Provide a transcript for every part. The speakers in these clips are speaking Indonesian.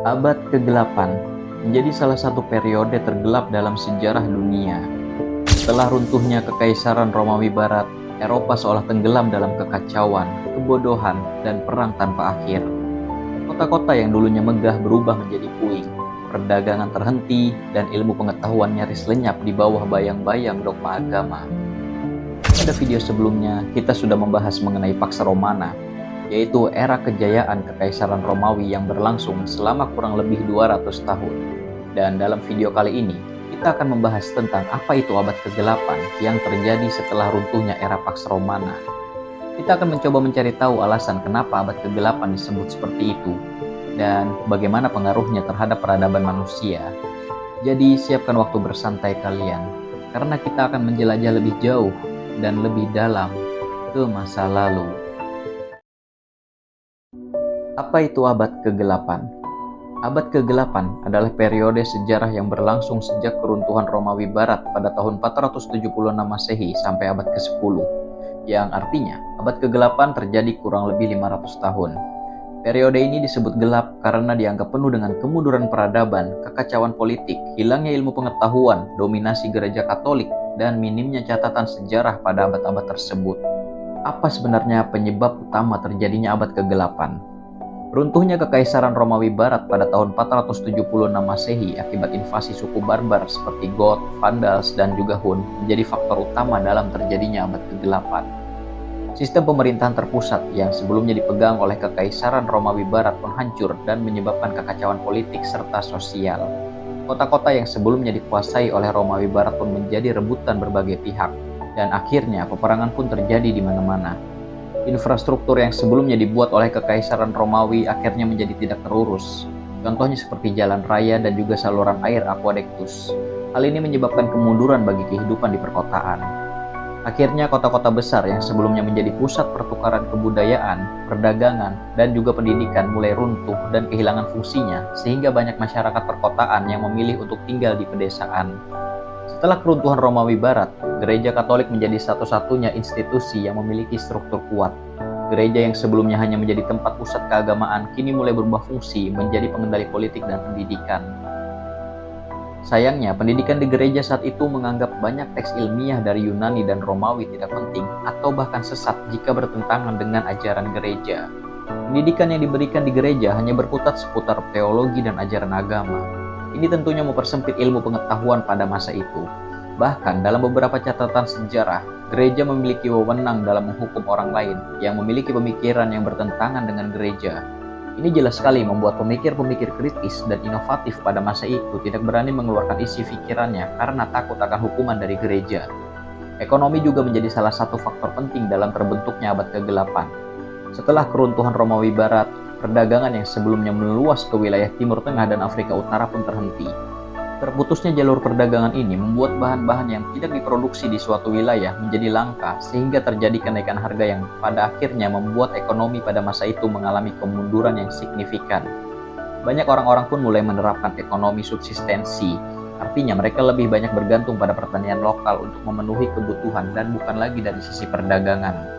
Abad kegelapan menjadi salah satu periode tergelap dalam sejarah dunia. Setelah runtuhnya Kekaisaran Romawi Barat, Eropa seolah tenggelam dalam kekacauan, kebodohan, dan perang tanpa akhir. Kota-kota yang dulunya megah berubah menjadi puing, perdagangan terhenti, dan ilmu pengetahuan nyaris lenyap di bawah bayang-bayang dogma agama. Pada video sebelumnya, kita sudah membahas mengenai Pax Romana, yaitu era kejayaan Kekaisaran Romawi yang berlangsung selama kurang lebih 200 tahun. Dan dalam video kali ini, kita akan membahas tentang apa itu abad kegelapan yang terjadi setelah runtuhnya era Pax Romana. Kita akan mencoba mencari tahu alasan kenapa abad kegelapan disebut seperti itu, dan bagaimana pengaruhnya terhadap peradaban manusia. Jadi siapkan waktu bersantai kalian, karena kita akan menjelajah lebih jauh dan lebih dalam ke masa lalu. Apa itu abad kegelapan? Abad kegelapan adalah periode sejarah yang berlangsung sejak keruntuhan Romawi Barat pada tahun 476 Masehi sampai abad ke-10, yang artinya abad kegelapan terjadi kurang lebih 500 tahun. Periode ini disebut gelap karena dianggap penuh dengan kemunduran peradaban, kekacauan politik, hilangnya ilmu pengetahuan, dominasi gereja Katolik, dan minimnya catatan sejarah pada abad-abad tersebut. Apa sebenarnya penyebab utama terjadinya abad kegelapan? Runtuhnya Kekaisaran Romawi Barat pada tahun 476 Masehi akibat invasi suku barbar seperti Goth, Vandals, dan juga Hun menjadi faktor utama dalam terjadinya abad kegelapan. Sistem pemerintahan terpusat yang sebelumnya dipegang oleh Kekaisaran Romawi Barat pun hancur dan menyebabkan kekacauan politik serta sosial. Kota-kota yang sebelumnya dikuasai oleh Romawi Barat pun menjadi rebutan berbagai pihak, dan akhirnya peperangan pun terjadi di mana-mana. Infrastruktur yang sebelumnya dibuat oleh Kekaisaran Romawi akhirnya menjadi tidak terurus. Contohnya seperti jalan raya dan juga saluran air aqueductus. Hal ini menyebabkan kemunduran bagi kehidupan di perkotaan. Akhirnya kota-kota besar yang sebelumnya menjadi pusat pertukaran kebudayaan, perdagangan, dan juga pendidikan mulai runtuh dan kehilangan fungsinya, sehingga banyak masyarakat perkotaan yang memilih untuk tinggal di pedesaan. Setelah keruntuhan Romawi Barat, gereja Katolik menjadi satu-satunya institusi yang memiliki struktur kuat. Gereja yang sebelumnya hanya menjadi tempat pusat keagamaan, kini mulai berubah fungsi menjadi pengendali politik dan pendidikan. Sayangnya, pendidikan di gereja saat itu menganggap banyak teks ilmiah dari Yunani dan Romawi tidak penting atau bahkan sesat jika bertentangan dengan ajaran gereja. Pendidikan yang diberikan di gereja hanya berkutat seputar teologi dan ajaran agama. Ini tentunya mempersempit ilmu pengetahuan pada masa itu. Bahkan dalam beberapa catatan sejarah, gereja memiliki wewenang dalam menghukum orang lain yang memiliki pemikiran yang bertentangan dengan gereja. Ini jelas sekali membuat pemikir-pemikir kritis dan inovatif pada masa itu tidak berani mengeluarkan isi pikirannya karena takut akan hukuman dari gereja. Ekonomi juga menjadi salah satu faktor penting dalam terbentuknya abad kegelapan. Setelah keruntuhan Romawi Barat, perdagangan yang sebelumnya meluas ke wilayah Timur Tengah dan Afrika Utara pun terhenti. Terputusnya jalur perdagangan ini membuat bahan-bahan yang tidak diproduksi di suatu wilayah menjadi langka sehingga terjadi kenaikan harga yang pada akhirnya membuat ekonomi pada masa itu mengalami kemunduran yang signifikan. Banyak orang-orang pun mulai menerapkan ekonomi subsistensi, artinya mereka lebih banyak bergantung pada pertanian lokal untuk memenuhi kebutuhan dan bukan lagi dari sisi perdagangan.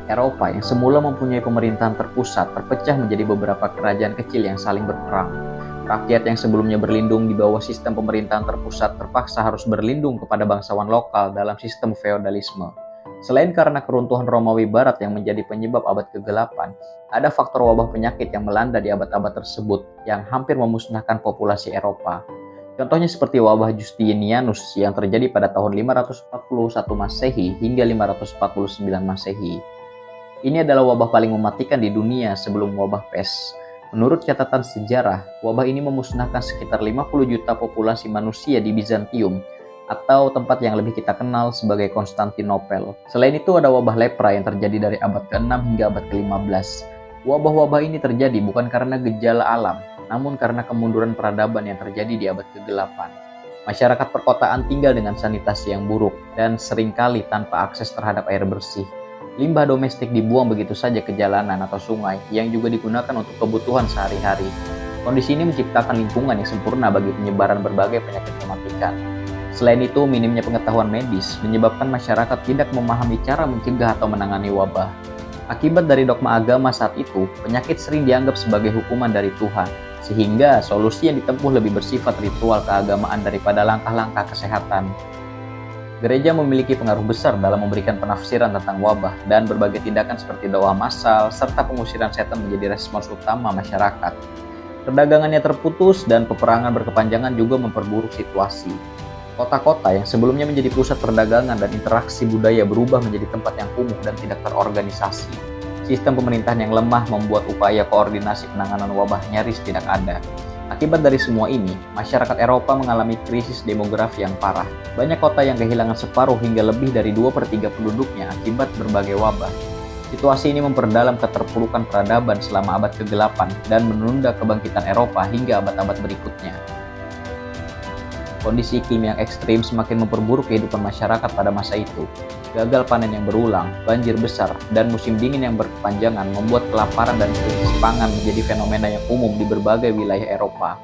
Eropa yang semula mempunyai pemerintahan terpusat terpecah menjadi beberapa kerajaan kecil yang saling berperang. Rakyat yang sebelumnya berlindung di bawah sistem pemerintahan terpusat terpaksa harus berlindung kepada bangsawan lokal dalam sistem feodalisme. Selain karena keruntuhan Romawi Barat yang menjadi penyebab abad kegelapan, ada faktor wabah penyakit yang melanda di abad-abad tersebut yang hampir memusnahkan populasi Eropa. Contohnya seperti wabah Justinianus yang terjadi pada tahun 541 Masehi hingga 549 Masehi. Ini adalah wabah paling mematikan di dunia sebelum wabah pes. Menurut catatan sejarah, wabah ini memusnahkan sekitar 50 juta populasi manusia di Bizantium, atau tempat yang lebih kita kenal sebagai Konstantinopel. Selain itu ada wabah lepra yang terjadi dari abad ke-6 hingga abad ke-15. Wabah-wabah ini terjadi bukan karena gejala alam, namun karena kemunduran peradaban yang terjadi di abad ke-8. Masyarakat perkotaan tinggal dengan sanitasi yang buruk dan seringkali tanpa akses terhadap air bersih. Limbah domestik dibuang begitu saja ke jalanan atau sungai yang juga digunakan untuk kebutuhan sehari-hari. Kondisi ini menciptakan lingkungan yang sempurna bagi penyebaran berbagai penyakit mematikan. Selain itu, minimnya pengetahuan medis menyebabkan masyarakat tidak memahami cara mencegah atau menangani wabah. Akibat dari dogma agama saat itu, penyakit sering dianggap sebagai hukuman dari Tuhan, sehingga solusi yang ditempuh lebih bersifat ritual keagamaan daripada langkah-langkah kesehatan. Gereja memiliki pengaruh besar dalam memberikan penafsiran tentang wabah, dan berbagai tindakan seperti doa massal serta pengusiran setan menjadi respons utama masyarakat. Perdagangannya terputus dan peperangan berkepanjangan juga memperburuk situasi. Kota-kota yang sebelumnya menjadi pusat perdagangan dan interaksi budaya berubah menjadi tempat yang kumuh dan tidak terorganisasi. Sistem pemerintahan yang lemah membuat upaya koordinasi penanganan wabah nyaris tidak ada. Akibat dari semua ini, masyarakat Eropa mengalami krisis demografi yang parah. Banyak kota yang kehilangan separuh hingga lebih dari 2/3 penduduknya akibat berbagai wabah. Situasi ini memperdalam keterpurukan peradaban selama abad ke-8 dan menunda kebangkitan Eropa hingga abad-abad berikutnya. Kondisi iklim yang ekstrim semakin memperburuk kehidupan masyarakat pada masa itu. Gagal panen yang berulang, banjir besar, dan musim dingin yang berkepanjangan membuat kelaparan dan krisis pangan menjadi fenomena yang umum di berbagai wilayah Eropa.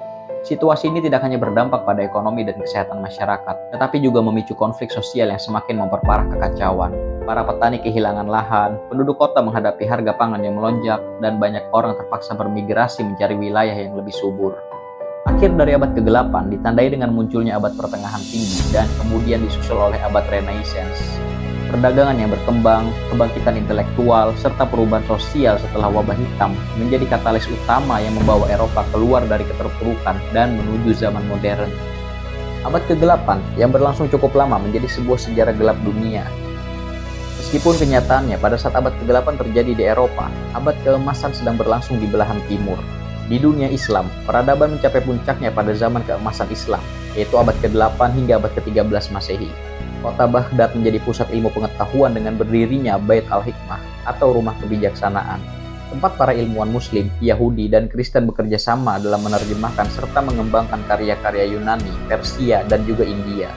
Situasi ini tidak hanya berdampak pada ekonomi dan kesehatan masyarakat, tetapi juga memicu konflik sosial yang semakin memperparah kekacauan. Para petani kehilangan lahan, penduduk kota menghadapi harga pangan yang melonjak, dan banyak orang terpaksa bermigrasi mencari wilayah yang lebih subur. Akhir dari abad ke-8 ditandai dengan munculnya abad pertengahan tinggi dan kemudian disusul oleh abad Renaissance. Perdagangan yang berkembang, kebangkitan intelektual, serta perubahan sosial setelah wabah hitam menjadi katalis utama yang membawa Eropa keluar dari keterpurukan dan menuju zaman modern. Abad ke-8 yang berlangsung cukup lama menjadi sebuah sejarah gelap dunia. Meskipun kenyataannya pada saat abad ke-8 terjadi di Eropa, abad keemasan sedang berlangsung di belahan timur. Di dunia Islam, peradaban mencapai puncaknya pada zaman keemasan Islam, yaitu abad ke-8 hingga abad ke-13 Masehi. Kota Baghdad menjadi pusat ilmu pengetahuan dengan berdirinya Bait al-Hikmah atau rumah kebijaksanaan. Tempat para ilmuwan Muslim, Yahudi, dan Kristen bekerja sama dalam menerjemahkan serta mengembangkan karya-karya Yunani, Persia, dan juga India.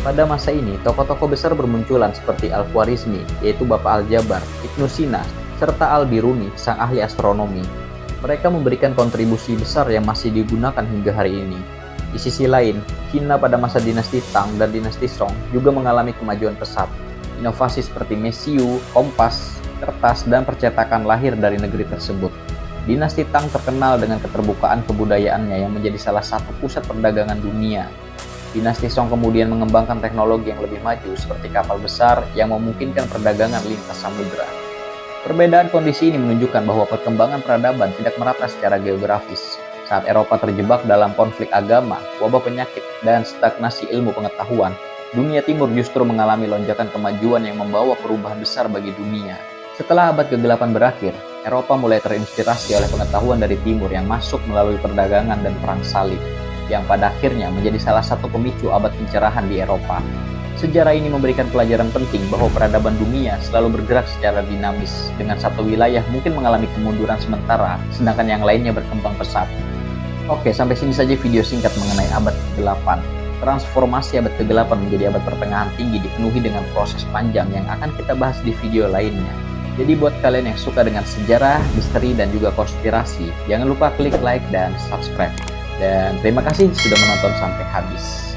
Pada masa ini, tokoh-tokoh besar bermunculan seperti Al-Khwarizmi, yaitu Bapak Al-Jabar, Ibnu Sina, serta Al-Biruni, sang ahli astronomi. Mereka memberikan kontribusi besar yang masih digunakan hingga hari ini. Di sisi lain, Cina pada masa dinasti Tang dan dinasti Song juga mengalami kemajuan pesat. Inovasi seperti mesiu, kompas, kertas, dan percetakan lahir dari negeri tersebut. Dinasti Tang terkenal dengan keterbukaan kebudayaannya yang menjadi salah satu pusat perdagangan dunia. Dinasti Song kemudian mengembangkan teknologi yang lebih maju seperti kapal besar yang memungkinkan perdagangan lintas samudera. Perbedaan kondisi ini menunjukkan bahwa perkembangan peradaban tidak merata secara geografis. Saat Eropa terjebak dalam konflik agama, wabah penyakit, dan stagnasi ilmu pengetahuan, dunia timur justru mengalami lonjakan kemajuan yang membawa perubahan besar bagi dunia. Setelah abad ke-8 berakhir, Eropa mulai terinspirasi oleh pengetahuan dari timur yang masuk melalui perdagangan dan perang salib, yang pada akhirnya menjadi salah satu pemicu abad pencerahan di Eropa. Sejarah ini memberikan pelajaran penting bahwa peradaban dunia selalu bergerak secara dinamis, dengan satu wilayah mungkin mengalami kemunduran sementara, sedangkan yang lainnya berkembang pesat. Oke, sampai sini saja video singkat mengenai abad ke-8. Transformasi abad ke-8 menjadi abad pertengahan tinggi dipenuhi dengan proses panjang yang akan kita bahas di video lainnya. Jadi buat kalian yang suka dengan sejarah, misteri, dan juga konspirasi, jangan lupa klik like dan subscribe. Dan terima kasih sudah menonton sampai habis.